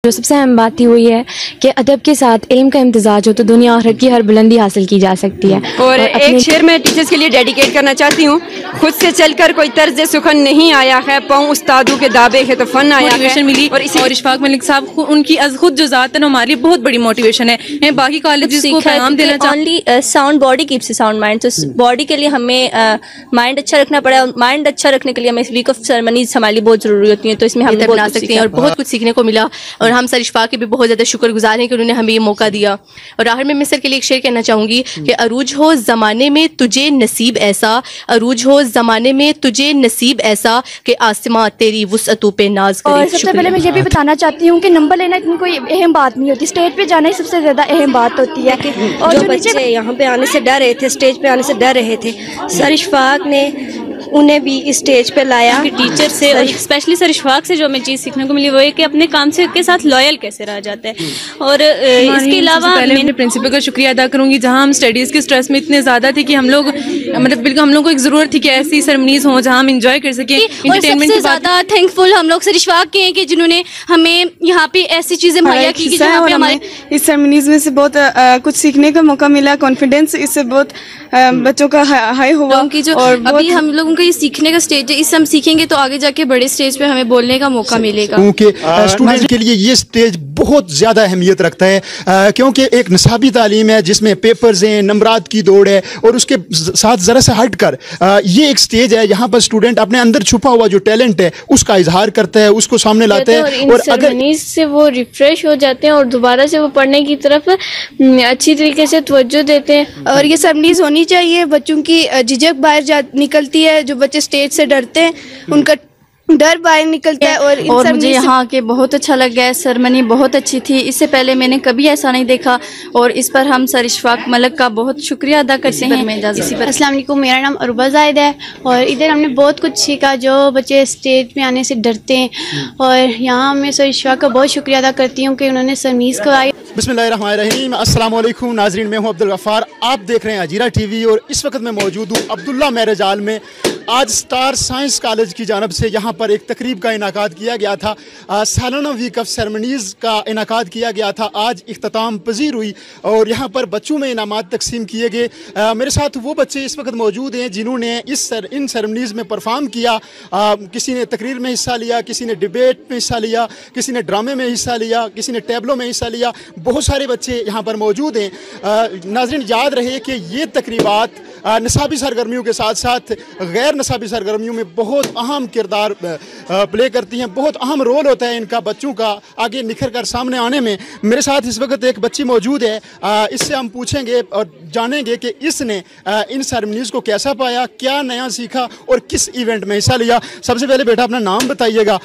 جو سب سے اہم بات ہی وہی ہے کہ ادب کے ساتھ علم کا امتزاج ہو تو دنیا آخرت کی ہر بلندی حاصل کی جا سکتی ہے. اور ایک شعر میں ٹیچرز کے لیے ڈیڈیکیٹ کرنا چاہتی ہوں. خود سے چل کر کوئی طرز سخن نہیں آیا ہے, پاؤں استادوں کے دابے ہے تو فن آیا ہے. موٹیویشن ملی اور اشفاق ملک صاحب ان کی از خود جو ذات ہے ہماری بہت بڑی موٹیویشن ہے. میں باقی کالجز کو پیغام دینا only sound body keeps sound mind. تو باڈی کے لیے ہمیں مائنڈ اچھا رکھنا پڑا. مائنڈ اچھا رکھنے کے لیے ہمیں ویک آف سرمنیز ہماری بہت ضروری ہوتی ہیں, تو اس میں ہم بنا سکتے ہیں اور بہت کچھ سیکھنے کو ملا. اور ہم سر اشفاق کے بھی بہت زیادہ شکر گزار ہیں کہ انہوں نے ہمیں یہ موقع دیا. اور آخر میں سر کے لیے ایک شعر کہنا چاہوں گی کہ عروج ہو زمانے میں تجھے نصیب ایسا, عروج ہو زمانے میں تجھے نصیب ایسا کہ آسماں تیری وسعتوں پہ ناز کرے. اور سب سے پہلے میں یہ بھی بتانا چاہتی ہوں کہ نمبر لینا اتنی کوئی اہم بات نہیں ہوتی, اسٹیج پہ جانا ہی سب سے زیادہ اہم بات ہوتی ہے. اور جو بچے یہاں پہ آنے سے ڈر رہے تھے, اسٹیج پہ آنے سے ڈر رہے تھے, سر اشفاق نے انہیں بھی اسٹیج پہ لایا. ٹیچر سے اور اسپیشلی سر اشفاق سے جو ہمیں چیز سیکھنے کو ملی وہ ہے کہ اپنے کام سے کے ساتھ لائل کیسے رہا جاتا ہے. اور اس کے علاوہ پہلے میں پرنسپل کا شکریہ ادا کروں گی, جہاں ہم اسٹڈیز کے اسٹریس میں اتنے زیادہ تھے کہ ہم لوگ مطلب بالکل ہم لوگوں کو ایک ضرورت تھی کہ ایسی سرمنیز ہوں جہاں ہم انجوائے کر سکیں. اور سب سے زیادہ تھینک فل ہم لوگ سر اشفاق کے ہیں کہ جنہوں نے ہمیں یہاں پہ ایسی چیزیں مہیا کی کہ جہاں پہ ہمارے اس سرمنیز میں سے بہت کچھ سیکھنے کا موقع ملا. کانفیڈینس اس سے بہت بچوں کا ہائی ہوا. اور ابھی ہم لوگوں کو یہ سیکھنے کا اسٹیج ہے, اس سے ہم سیکھیں گے تو آگے جا کے بڑے اسٹیج پہ ہمیں بولنے کا موقع ملے گا. کیونکہ اسٹوڈنٹ کے لیے یہ اسٹیج بہت زیادہ اہمیت رکھتا ہے, کیونکہ ایک نصابی تعلیم ہے جس میں پیپرز ہیں, نمبرات کی دوڑ ہے, اور اس کے ساتھ ذرا سا ہٹ کر یہ ایک اسٹیج ہے جہاں پر اسٹوڈنٹ اپنے اندر چھپا ہوا جو ٹیلنٹ ہے اس کا اظہار کرتا ہے, اس کو سامنے لاتا ہے. اور سرمنیز سے وہ ریفریش ہو جاتے ہیں اور دوبارہ سے وہ پڑھنے کی طرف اچھی طریقے سے توجہ دیتے ہیں. اور یہ سرمنیز ہونی چاہیے. بچوں کی جھجک باہر نکلتی ہے, جو بچے اسٹیج سے ڈرتے ہیں ان کا ڈر باہر نکلتا ہے. اور مجھے یہاں کے بہت اچھا لگ گیا. سرمنی بہت اچھی تھی, اس سے پہلے میں نے کبھی ایسا نہیں دیکھا, اور اس پر ہم سر اشفاق ملک کا بہت شکریہ ادا کرتے ہیں. السلام علیکم, میرا نام عروبہ زاہد ہے, اور ادھر ہم نے بہت کچھ سیکھا. جو بچے اسٹیج پہ آنے سے ڈرتے ہیں, اور یہاں میں سر اشفاق کا بہت شکریہ ادا کرتی ہوں کہ انہوں نے سرمنیز کروائی. بسم اللہ الرحمن الرحیم. السلام علیکم ناظرین, میں ہوں عبدالغفار, آپ دیکھ رہے ہیں اجیرا ٹی وی, اور اس وقت میں موجود ہوں عبداللہ میرج ہال میں. آج اسٹار سائنس کالج کی جانب سے یہاں پر ایک تقریب کا انعقاد کیا گیا تھا. سالانہ ویک آف سرمنیز کا انعقاد کیا گیا تھا. آج اختتام پذیر ہوئی اور یہاں پر بچوں میں انعامات تقسیم کیے گئے. میرے ساتھ وہ بچے اس وقت موجود ہیں جنہوں نے ان سرمنیز میں پرفارم کیا. کسی نے تقریر میں حصہ لیا, کسی نے ڈبیٹ میں حصہ لیا, کسی نے ڈرامے میں حصہ لیا, کسی نے ٹیبلوں میں حصہ لیا. بہت سارے بچے یہاں پر موجود ہیں. ناظرین, یاد رہے کہ یہ تقریبات نصابی سرگرمیوں کے ساتھ ساتھ غیر نصابی سرگرمیوں میں بہت اہم کردار پلے کرتی ہیں. بہت اہم رول ہوتا ہے ان کا بچوں کا آگے نکھر کر سامنے آنے میں. میرے ساتھ اس وقت ایک بچی موجود ہے, اس سے ہم پوچھیں گے اور جانیں گے کہ اس نے ان سرمنیز کو کیسا پایا, کیا نیا سیکھا اور کس ایونٹ میں حصہ لیا. سب سے پہلے بیٹا اپنا نام بتائیے گا,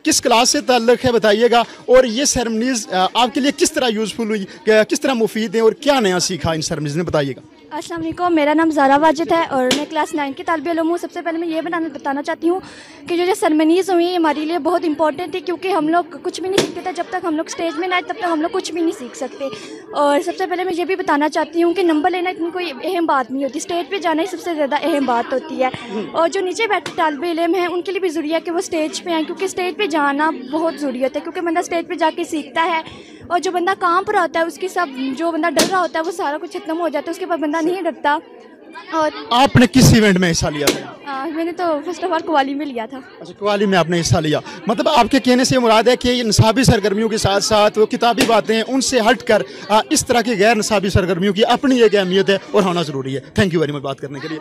کس کلاس سے تعلق ہے بتائیے گا, اور یہ سرمنیز آپ کے لیے کس طرح یوزفل ہوئی, کس طرح مفید ہیں, اور کیا نیا سیکھا ان سرمنیز نے, بتائیے گا. السلام علیکم, میرا نام زارا واجد ہے اور میں کلاس 9 کی طالب علم ہوں. سب سے پہلے میں یہ بتانا چاہتی ہوں کہ جو سرمنیز ہوئی ہمارے لیے بہت امپورٹنٹ تھی, کیونکہ ہم لوگ کچھ بھی نہیں سیکھتے تھے. جب تک ہم لوگ اسٹیج میں نہ آئے تب تک ہم لوگ کچھ بھی نہیں سیکھ سکتے. اور سب سے پہلے میں یہ بھی بتانا چاہتی ہوں کہ نمبر لینا اتنی کوئی اہم بات نہیں ہوتی, اسٹیج پہ جانا ہی سب سے زیادہ اہم بات ہوتی ہے. اور جو نیچے بیٹھے طالب علم ہیں ان کے لیے بھی ضروری ہے کہ وہ اسٹیج پہ آئیں, کیونکہ اسٹیج پہ جانا بہت ضروری ہوتا ہے. کیونکہ بندہ اسٹیج پہ جا کے سیکھتا ہے, اور جو بندہ کام پر ہوتا ہے اس کی جو بندہ ڈر رہا ہوتا ہے وہ سارا کچھ ختم ہو جاتا ہے, اس کے بعد بندہ نہیں ڈرتا. اور آپ نے کس ایونٹ میں حصہ لیا تھا؟ میں نے تو فرسٹ آف آل قوالی میں لیا تھا. اچھا, قوالی میں آپ نے حصہ لیا. مطلب آپ کے کہنے سے یہ مراد ہے کہ نصابی سرگرمیوں کے ساتھ ساتھ وہ کتابی باتیں ان سے ہٹ کر اس طرح کی غیر نصابی سرگرمیوں کی اپنی ایک اہمیت ہے اور ہونا ضروری ہے. تھینک یو ویری مچ بات کرنے کے لیے.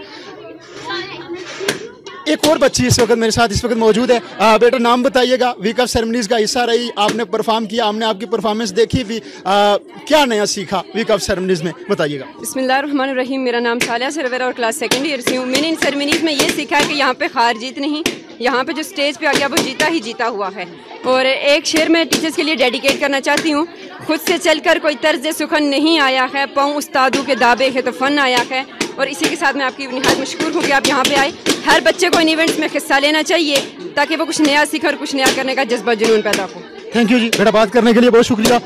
ایک اور بچی اس وقت میرے ساتھ اس وقت موجود ہے. بیٹا نام بتائیے گا, ویک آف سرمنیز کا حصہ رہی, آپ نے پرفارم کیا, ہم نے آپ کی پرفارمنس دیکھی بھی, کیا نیا سیکھا ویک آف سرمنیز میں, بتائیے گا. بسم اللہ الرحمن الرحیم, میرا نام صالحہ سرور اور کلاس 2nd ایئر سے ہوں. میں نے ان سرمنیز میں یہ سیکھا کہ یہاں پہ ہار جیت نہیں, یہاں پہ جو اسٹیج پہ آ گیا وہ جیتا ہی جیتا ہوا ہے. اور ایک شعر میں ٹیچرز کے لیے ڈیڈیکیٹ کرنا چاہتی ہوں. خود سے چل کر کوئی طرز سخن نہیں آیا ہے, پاؤں استادوں کے دابے ہے تو فن آیا ہے. اور اسی کے ساتھ میں آپ کی نہایت مشکور ہوں کہ آپ یہاں پہ آئے. ہر بچے کو ان ایونٹس میں حصہ لینا چاہیے تاکہ وہ کچھ نیا سیکھے اور کچھ نیا کرنے کا جذبہ جنون پیدا ہو. تھینک یو جی بیٹا, بات کرنے کے لیے بہت شکریہ.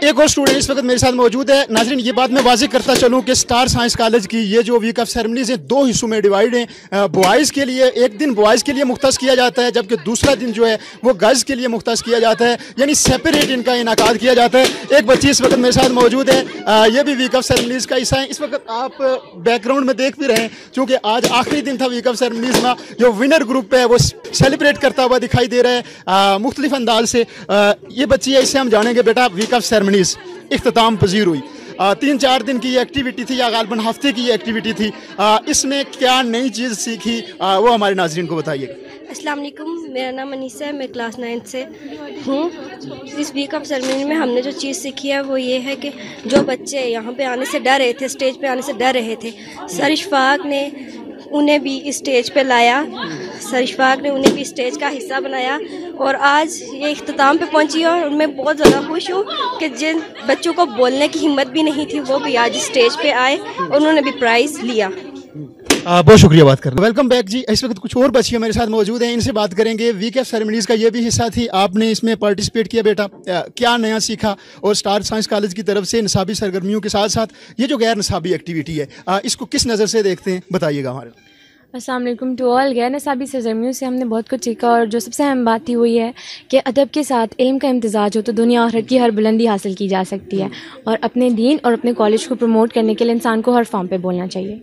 एक और स्टूडेंट इस वक्त मेरे साथ मौजूद है। नाज़रीन, ये बात मैं वाज़ेह करता चलूँ कि स्टार साइंस कॉलेज की ये जो वीक ऑफ सेरेमनीज़ हैं 2 हिस्सों में डिवाइड हैं। बॉयज़ के लिए एक दिन बॉयज़ के लिए मुख्तस किया जाता है, जबकि दूसरा दिन जो है वो गर्ल्स के लिए मुख्तस किया जाता है, यानी सेपरेट इनका इनाकाद किया जाता है। एक बच्ची इस वक्त मेरे साथ मौजूद है, ये भी वीक ऑफ सेरेमनीज़ का हिस्सा है। इस वक्त आप बैकग्राउंड में देख भी रहे हैं, चूँकि आज आखिरी दिन था वीक ऑफ सेरेमनीज़ में। जो विनर ग्रुप है वो सेलिब्रेट करता हुआ दिखाई दे रहा है मुख्तलिफ अंदाज से। ये बच्ची है, इससे हम जानेंगे बेटा वीक ऑफ सेरेमनीज़ इख्तिताम पजीर हुई, 3-4 दिन की ये एक्टिविटी थी या गालबन हफ्ते की ये एक्टिविटी थी, इसमें क्या नई चीज़ सीखी वो हमारे नाज़रीन को बताइएगा। अस्सलाम वालेकुम, मेरा नाम अनीसा है, मैं क्लास 9 से हूँ। इस वीक ऑफ सेरेमनी में हमने जो चीज़ सीखी है वो ये है कि जो बच्चे यहाँ पे आने से डर रहे थे, स्टेज पे आने से डर रहे थे, सर इशफाक ने उन्हें भी इस स्टेज पे लाया, सर इशफाक ने उन्हें भी स्टेज का हिस्सा बनाया और आज ये इख्तिताम पे पहुंची है। और मैं बहुत ज़्यादा खुश हूँ कि जिन बच्चों को बोलने की हिम्मत भी नहीं थी वो भी आज स्टेज पे आए और उन्होंने भी प्राइज़ लिया। बहुत शुक्रिया बात करना। वेलकम बैक जी। इस वक्त कुछ और बच्चियाँ मेरे साथ मौजूद हैं, इनसे बात करेंगे। वीक ऑफ सेरेमनीज़ का ये भी हिस्सा थी, आपने इसमें पार्टिसिपेट किया बेटा, क्या नया सीखा? और स्टार साइंस कॉलेज की तरफ से निसाबी सरगर्मियों के साथ साथ ये जो गैर निसाबी एक्टिविटी है इसको किस नज़र से देखते हैं, बताइएगा हमारे। अस्सलाम वालेकुम टू ऑल। गैर निसाबी सरगर्मियों से हमने बहुत कुछ सीखा और जो सबसे अहम बात थी वो ये है कि अदब के साथ इल्म का इम्तिजाज हो तो दुनिया आखिरत की हर बुलंदी हासिल की जा सकती है, और अपने दीन और अपने कॉलेज को प्रमोट करने के लिए इंसान को हर फॉर्म पे बोलना चाहिए।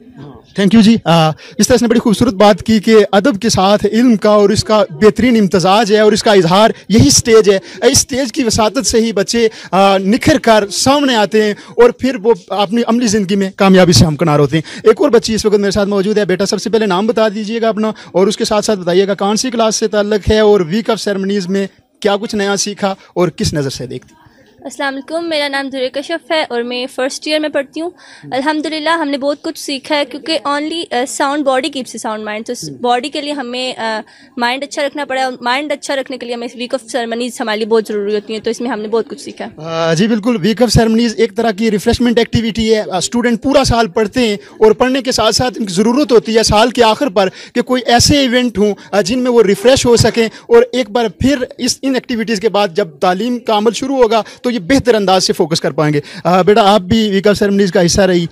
थैंक यू जी। इस तरह से बड़ी खूबसूरत बात की कि अदब के साथ इल्म का और इसका बेहतरीन इम्तजाज है और इसका इजहार यही स्टेज है। इस स्टेज की वसातत से ही बच्चे निखर कर सामने आते हैं और फिर वो अपनी अमली ज़िंदगी में कामयाबी से हमकिनार होते हैं। एक और बच्ची इस वक्त मेरे साथ मौजूद है। बेटा, सबसे पहले नाम बता दीजिएगा अपना और उसके साथ साथ बताइएगा कौन सी क्लास से ताल्लुक़ है और वीक ऑफ सेरेमनीज़ में क्या कुछ नया सीखा और किस नज़र से देखती। अस्सलाम वालेकुम, मेरा नाम धुरे कशफ है और मैं फ़र्स्ट ईयर में पढ़ती हूँ। अल्हम्दुलिल्लाह हमने बहुत कुछ सीखा है, क्योंकि only sound body keeps sound mind. तो बॉडी के लिए हमें माइंड अच्छा रखना पड़ा, और माइंड अच्छा रखने के लिए हमें वीक ऑफ सेरेमनीज़ हमारे लिए बहुत ज़रूरी होती हैं। तो इसमें हमने बहुत कुछ सीखा। जी बिल्कुल, वीक ऑफ सेरेमनीज़ एक तरह की रिफ्रेशमेंट एक्टिविटी है। स्टूडेंट पूरा साल पढ़ते हैं और पढ़ने के साथ साथ इनकी ज़रूरत होती है साल के आखिर पर कि कोई ऐसे इवेंट हों जिनमें वो रिफ़्रेश हो सकें, और एक बार फिर इन एक्टिविटीज़ के बाद जब तालीम का अमल शुरू होगा तो ये बेहतर अंदाज से फोकस कर पाएंगे। बेटा, आप भी वीक ऑफ सेरेमनीज़ का हिस्सा रही,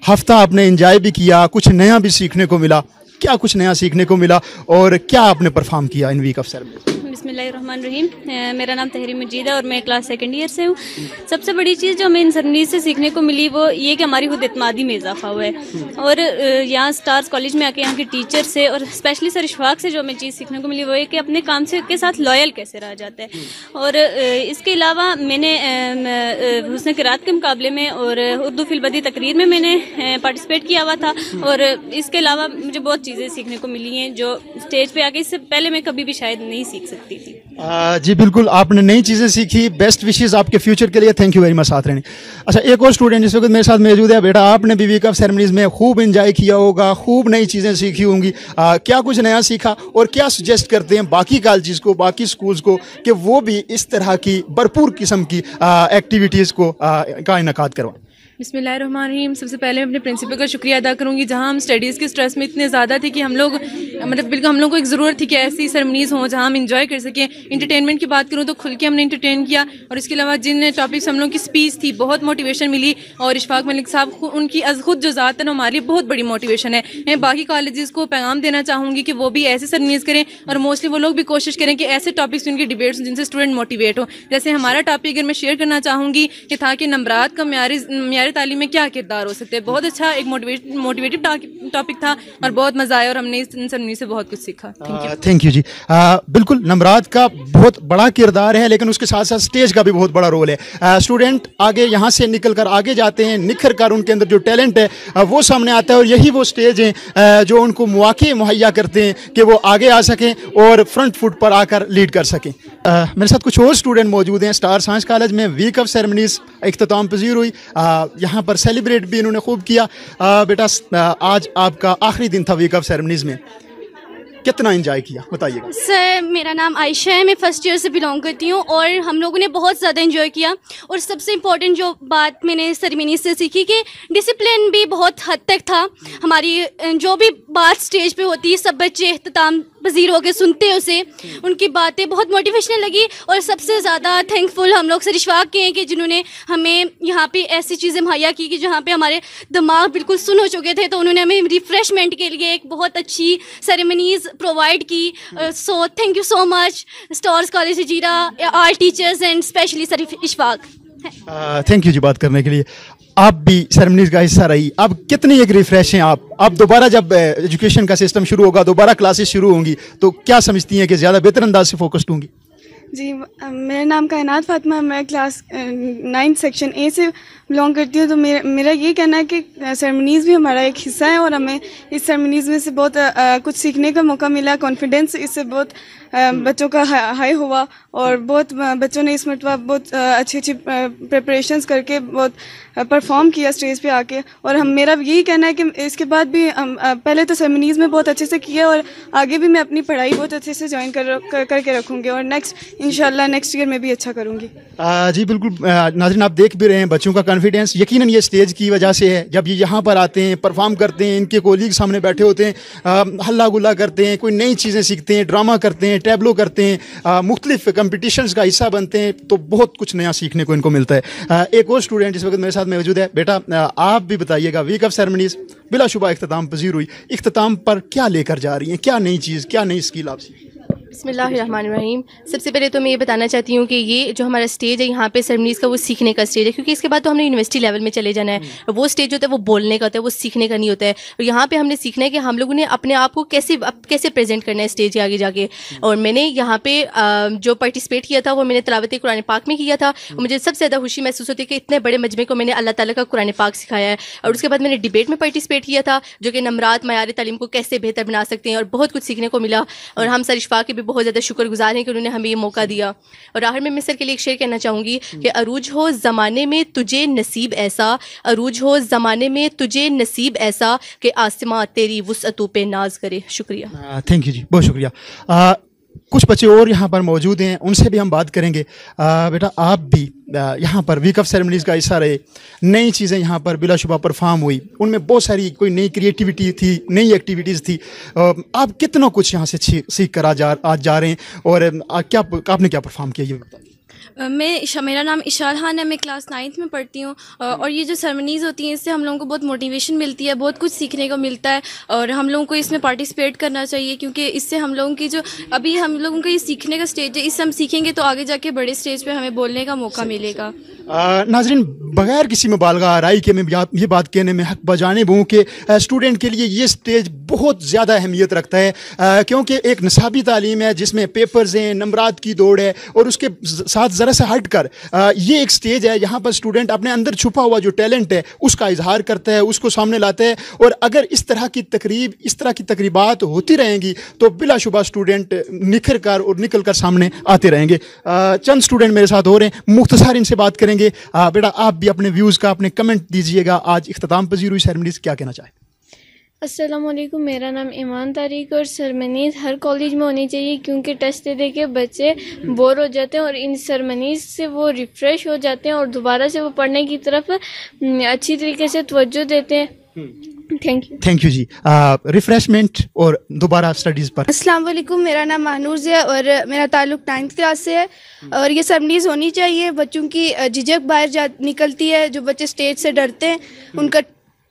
हफ्ता आपने एंजॉय भी किया, कुछ नया भी सीखने को मिला। क्या कुछ नया सीखने को मिला और क्या आपने परफॉर्म किया इन वीक ऑफ सेरेमनी? बिस्मिल्लाहिर्रहमानिर्रहीम, मेरा नाम तहरीर मजीद है और मैं क्लास 2nd ईयर से हूँ। सबसे बड़ी चीज़ जो हमें इन सेरेमनी से सीखने को मिली वो ये कि हमारी खुद एतमादी में इजाफा हुआ है। और यहाँ स्टार्स कॉलेज में आके यहाँ के टीचर से और स्पेशली सर इशफाक से जो हमें चीज़ सीखने को मिली वो है कि अपने काम से के साथ लॉयल कैसे रहा जाता है। और इसके अलावा मैंने हुस्न क़िराअत के मुकाबले में और उर्दू फिलबदी तकरीर में मैंने पार्टिसिपेट किया हुआ था। और इसके अलावा मुझे बहुत चीज़ें सीखने को मिली हैं जो स्टेज पे आके इससे पहले मैं कभी भी शायद नहीं सीख सकती थी। जी बिल्कुल, आपने नई चीज़ें सीखी। बेस्ट विशेज़ आपके फ्यूचर के लिए। थैंक यू वेरी मच साथ रहने। अच्छा, एक और स्टूडेंट जिस वक्त मेरे साथ मौजूद है। बेटा, आपने भी वीक ऑफ सेरेमनीज़ में खूब एंजॉय किया होगा, खूब नई चीज़ें सीखी होंगी। क्या कुछ नया सीखा और क्या सजेस्ट करते हैं बाकी कॉलेजेस को, बाकी स्कूल्स को कि वो भी इस तरह की भरपूर किस्म की एक्टिविटीज़ को का इनेकाद करवाएं? बिस्मिल्लाहिर्रहमानिर्रहीम। सबसे पहले मैं अपने प्रिंसिपल का शुक्रिया अदा करूँगी, जहाँ हम स्टडीज़ के स्ट्रेस में इतने ज़्यादा थे कि हम लोग बिल्कुल हम लोग को एक ज़रूरत थी कि ऐसी सेरेमनीज़ हों जहाँ हम इंजॉय कर सकें। इंटरटेनमेंट की बात करूँ तो खुल के हमने इंटरटेन किया, और इसके अलावा जिन टॉपिक्स हम लोग की स्पीच थी बहुत मोटिवेशन मिली। और इशफाक मलिक साहब उनकी खुद जो ज़ात है ना हमारे लिए बहुत बड़ी मोटिवेशन है। मैं बाकी कॉलेजेस को पैगाम देना चाहूँगी कि वो भी ऐसे सेरेमनीज़ करें, और मोस्टली वो लोग भी कोशिश करें कि ऐसे टॉपिक्स उनकी डिबेट्स जिनसे स्टूडेंट मोटिवेट हो। जैसे हमारा टॉपिक अगर मैं शेयर करना चाहूँगी कि था कि नंबरात का म्यारी तालीम में क्या किरदार हो सकते हैं। बहुत अच्छा एक मोटिवेटिव टॉपिक था और बहुत मज़ा आया और हमने इस सेरेमनी से बहुत कुछ सीखा। थैंक यू जी। बिल्कुल, नंबरात का बहुत बड़ा किरदार है, लेकिन उसके साथ साथ स्टेज का भी बहुत बड़ा रोल है। स्टूडेंट आगे यहाँ से निकल कर आगे जाते हैं, निखर कर उनके अंदर जो टैलेंट है वो सामने आता है, और यही वो स्टेज है जो उनको मौके मुहैया करते हैं कि वो आगे आ सकें और फ्रंट फुट पर आकर लीड कर सकें। मेरे साथ कुछ और स्टूडेंट मौजूद हैं। स्टार साइंस कॉलेज में वीक ऑफ सेरेमनीज़ इख्तिताम पजीर हुई, यहाँ पर सेलिब्रेट भी इन्होंने खूब किया। बेटा, आज आपका आखिरी दिन था वीक ऑफ सेरेमनीज़ में, कितना एंजॉय किया बताइएगा। सर, मेरा नाम आयशा है, मैं फर्स्ट ईयर से बिलोंग करती हूँ और हम लोगों ने बहुत ज़्यादा एंजॉय किया। और सबसे इम्पोर्टेंट जो बात मैंने सेरेमनी से सीखी कि डिसिप्लिन भी बहुत हद तक था। हमारी जो भी बात स्टेज पे होती है सब बच्चे इख्तिताम पजीर होकर सुनते हैं उसे, उनकी बातें बहुत मोटिवेशनल लगी। और सबसे ज़्यादा थैंकफुल हम लोग सर इशफाक के हैं कि जिन्होंने हमें यहाँ पे ऐसी चीज़ें मुहैया की कि जहाँ पे हमारे दिमाग बिल्कुल सुन हो चुके थे, तो उन्होंने हमें रिफ़्रेशमेंट के लिए एक बहुत अच्छी सेरेमनीज़ प्रोवाइड की। So thank you so much Stars College Hajira, all teachers and specially sir Ishfaq. Thank you जी बात करने के लिए। आप भी सेरेमनीज का हिस्सा रही, अब कितनी एक रिफ्रेश हैं आप दोबारा जब एजुकेशन का सिस्टम शुरू होगा, दोबारा क्लासेस शुरू होंगी, तो क्या समझती हैं कि ज़्यादा बेहतर अंदाज से फोकस्ड होंगी? जी, मेरा नाम कायनात फातिमा, मैं क्लास 9 सेक्शन ए से बिलोंग करती हूँ। तो मेरा ये कहना है कि सेरेमनीज़ भी हमारा एक हिस्सा है और हमें इस सेरेमनीज़ में से बहुत कुछ सीखने का मौका मिला। कॉन्फिडेंस इससे बहुत बच्चों का हाई हुआ और बहुत बच्चों ने इस मरतबा बहुत अच्छी प्रिपरेशंस करके बहुत परफॉर्म किया स्टेज पे आके। और मेरा यही कहना है कि इसके बाद भी पहले तो सेरेमनीज़ में बहुत अच्छे से किया और आगे भी मैं अपनी पढ़ाई बहुत अच्छे से ज्वाइन करके रखूँगी और इंशाल्लाह नेक्स्ट ईयर में भी अच्छा करूँगी। जी बिल्कुल नाज़रीन, आप देख भी रहे हैं बच्चों का कॉन्फिडेंस यकीनन ये स्टेज की वजह से है। जब ये यहाँ पर आते हैं, परफॉर्म करते हैं, इनके कोलीग सामने बैठे होते हैं, हल्ला गुल्ला करते हैं, कोई नई चीज़ें सीखते हैं, ड्रामा करते हैं, टैबलो करते हैं, मुख्तलिफ कंपटिशन्स का हिस्सा बनते हैं, तो बहुत कुछ नया सीखने को इनको मिलता है। एक और स्टूडेंट इस वक्त मेरे साथ मौजूद है। बेटा, आप भी बताइएगा, वीक ऑफ सेरेमनीज़ बिलाशुबा इख्तिताम पजीर हुई, इख्तिताम पर क्या लेकर जा रही हैं, क्या नई चीज़, क्या नई स्किल आप सीखी? बिस्मिल्लाहिर्रहमानिर्रहीम। सबसे पहले तो मैं ये बताना चाहती हूँ कि ये जो हमारा स्टेज है यहाँ पे सेरेमनीज़ का, वो सीखने का स्टेज है, क्योंकि इसके बाद तो हमने यूनिवर्सिटी लेवल में चले जाना है और वो स्टेज होता है वो बोलने का होता है, वो सीखने का नहीं होता है। और यहाँ पे हमने सीखना है कि हम लोगों ने अपने आप को कैसे प्रेजेंट करना है स्टेज के आगे जाके। और मैंने यहाँ पे जो पार्टिसिपेट किया था वो मैंने तिलावत कुरान पाक में किया था और मुझे सबसे ज़्यादा खुशी महसूस होती है कि इतने बड़े मजमे को मैंने अल्लाह ताला का कुरान पाक सिखाया है। और उसके बाद मैंने डिबेट में पार्टिसिपेट किया था जो कि नमरात मयार तालीम को कैसे बेहतर बना सकते हैं, और बहुत कुछ सीखने को मिला। और हम सर इशफाक के भी बहुत ज़्यादा शुक्रगुजार हैं कि उन्होंने हमें ये मौका दिया। और आखिर में मैं सर के लिए एक शेर कहना चाहूँगी कि अरूज हो ज़माने में तुझे नसीब ऐसा, अरूज हो ज़माने में तुझे नसीब ऐसा कि आसमां तेरी वुसअतों पे नाज करे। शुक्रिया। थैंक यू जी, बहुत शुक्रिया। कुछ बच्चे और यहाँ पर मौजूद हैं, उनसे भी हम बात करेंगे। बेटा, आप भी यहाँ पर वीक ऑफ सेरेमनीज़ का हिस्सा रहे, नई चीज़ें यहाँ पर बिलाशुबा परफॉर्म हुई, उनमें बहुत सारी कोई नई क्रिएटिविटी थी, नई एक्टिविटीज़ थी। आप कितना कुछ यहाँ से सीख कर आज जा रहे हैं और आपने क्या परफॉर्म किया, ये बताइए। मेरा नाम इशाल खान है, मैं क्लास 9th में पढ़ती हूँ। और ये जो सेरेमनीज़ होती हैं इससे हम लोगों को बहुत मोटिवेशन मिलती है, बहुत कुछ सीखने को मिलता है और हम लोगों को इसमें पार्टिसिपेट करना चाहिए, क्योंकि इससे हम लोगों की जो अभी हम लोगों का ये सीखने का स्टेज है, इससे हम सीखेंगे तो आगे जाके बड़े स्टेज पे हमें बोलने का मौका मिलेगा। नाज़रीन, बगैर किसी मुबालगा आराई के मैं ये बात कहने में हक बजानिब हूँ कि स्टूडेंट के लिए ये स्टेज बहुत ज़्यादा अहमियत रखता है, क्योंकि एक निसाबी तालीम है जिसमें पेपर्स हैं, नंबरात की दौड़ है, और उसके साथ ज़रा सा हट कर ये एक स्टेज है यहाँ पर स्टूडेंट अपने अंदर छुपा हुआ जो टैलेंट है उसका इजहार करता है, उसको सामने लाता है। और अगर इस तरह की तकरीबात होती रहेंगी तो बिलाशुबा स्टूडेंट निखर कर और निकल कर सामने आते रहेंगे। चंद स्टूडेंट मेरे साथ हो रहे हैं, मुख्तसर इनसे बात करेंगे। बेटा, आप भी अपने व्यूज़ का अपने कमेंट दीजिएगा, आज इख्तिताम पजीर हुई सेरेमनीज़ क्या कहना चाहे? अस्सलाम वालेकुम, मेरा नाम ईमान तारिक, और सेरेमनीज़ हर कॉलेज में होनी चाहिए क्योंकि टेस्ट दे के बच्चे बोर हो जाते हैं और इन सेरेमनीज़ से वो रिफ़्रेश हो जाते हैं और दोबारा से वो पढ़ने की तरफ अच्छी तरीके से तवज्जो देते हैं। Thank you ji. रिफ्रेशमेंट और दोबारा स्टडीज़ पर। अस्सलाम वालेकुम, मेरा नाम मानूर है और मेरा ताल्लुक़ 9th क्लास से है। और ये सेरेमनीज़ होनी चाहिए, बच्चों की झिझक बाहर निकलती है, जो बच्चे स्टेज से डरते हैं उनका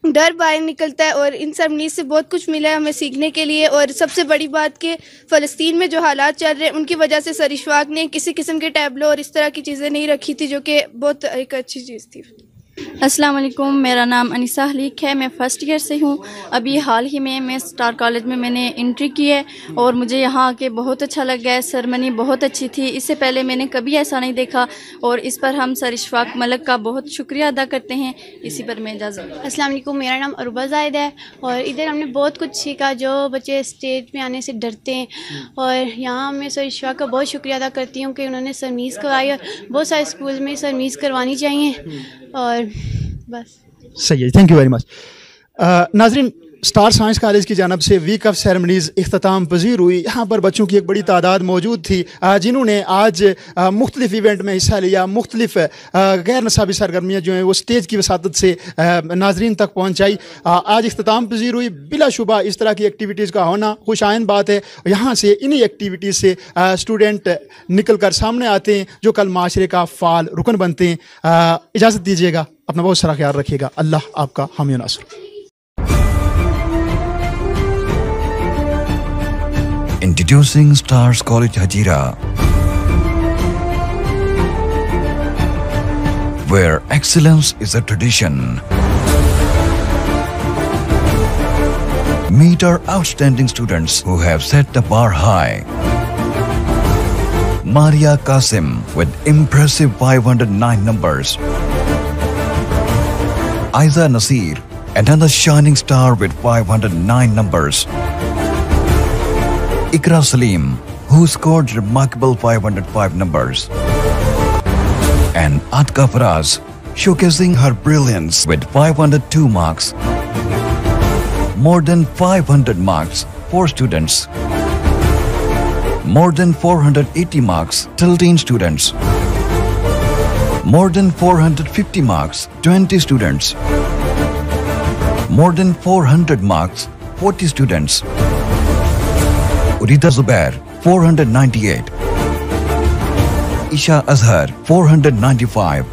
डर बाहर निकलता है। और इन सेरेमनीज़ से बहुत कुछ मिला है हमें सीखने के लिए। और सबसे बड़ी बात कि फ़लस्तीन में जो हालात चल रहे हैं उनकी वजह से सर इशफाक ने किसी किस्म के टैबलो और इस तरह की चीज़ें नहीं रखी थी, जो कि बहुत एक अच्छी चीज़ थी। अस्सलाम वालेकुम, मेरा नाम अनीसा हलीक है, मैं फ़र्स्ट ईयर से हूँ। अभी हाल ही में मैं स्टार कॉलेज में मैंने एंट्री की है और मुझे यहाँ आके बहुत अच्छा लगा है। सेरेमनी बहुत अच्छी थी, इससे पहले मैंने कभी ऐसा नहीं देखा और इस पर हम सर इशफाक मलक का बहुत शुक्रिया अदा करते हैं। इसी पर मैं इजाज़त। अस्सलाम वालेकुम, मेरा नाम अरुबा ज़ाहिद है और इधर हमने बहुत कुछ सीखा। जो बच्चे स्टेज में आने से डरते हैं, और यहाँ मैं सर इशफाक का बहुत शुक्रिया अदा करती हूँ कि उन्होंने सेरेमनीज़ करवाई और बहुत सारे स्कूल में सेरेमनीज़ करवानी चाहिए। और बस सही है, थैंक यू वेरी मच। नाज़रीन, स्टार साइंस कॉलेज की जानब से वीक ऑफ सेरेमनीज़ इख्तिताम पजीर हुई। यहाँ पर बच्चों की एक बड़ी तादाद मौजूद थी जिन्होंने आज मुख्तलिफ इवेंट में हिस्सा लिया, मुख्तलिफ गैर नसाबी सरगर्मियाँ जो हैं वो स्टेज की वसातत से नाजरीन तक पहुँचाई। आज इख्तिताम पजीर हुई। बिलाशुबा इस तरह की एक्टिविटीज़ का होना खुश आइंद बात है। यहाँ से इन्हीं एक्टिविटीज़ से स्टूडेंट निकल कर सामने आते हैं जो कल माशरे का फ़ाल रुकन बनते हैं। इजाज़त दीजिएगा, अपना बहुत सारा ख्याल रखिएगा। अल्लाह आपका हामी नासर। Introducing Stars College Hajira, where excellence is a tradition. Meet our outstanding students who have set the bar high. Maria Qasim with impressive 509 numbers. Aiza Nasir, another shining star with 509 numbers. Ikra Salim, who scored remarkable 505 numbers. And Atka Faraz, showcasing her brilliance with 502 marks. More than 500 marks for students. More than 480 marks till teen students. More than 450 marks 20 students. More than 400 marks 40 students. Urida Zubair 498. Isha Azhar 495.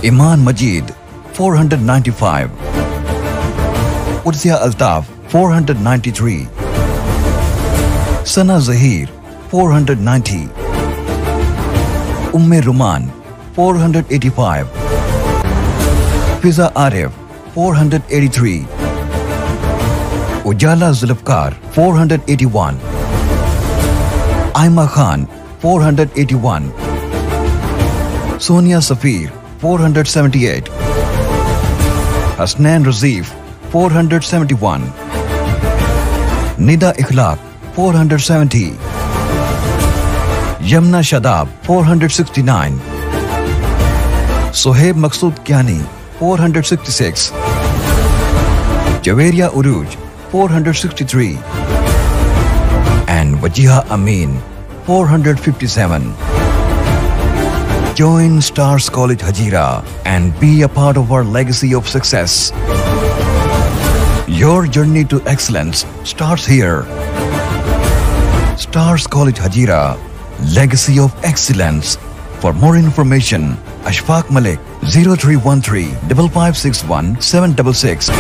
Iman Majid 495. Urzia Altaf 493. Sana Zahir 490. Umme Ruman 485. Fiza Arif 483. Ujala Zulfikar 481. Aima Khan 481. Sonia Safir 478. Hasnan Razif 471. Nida Ikhlaq 470. Yamna Shadab 469. Sohaib Maqsood Kiani 466. Javeria Uruj 463. And Wajiha Amin 457. Join Stars College Hajira and be a part of our legacy of success. Your journey to excellence starts here. Stars College Hajira, legacy of excellence. For more information, Ashfaq Malik 0313 5561 766.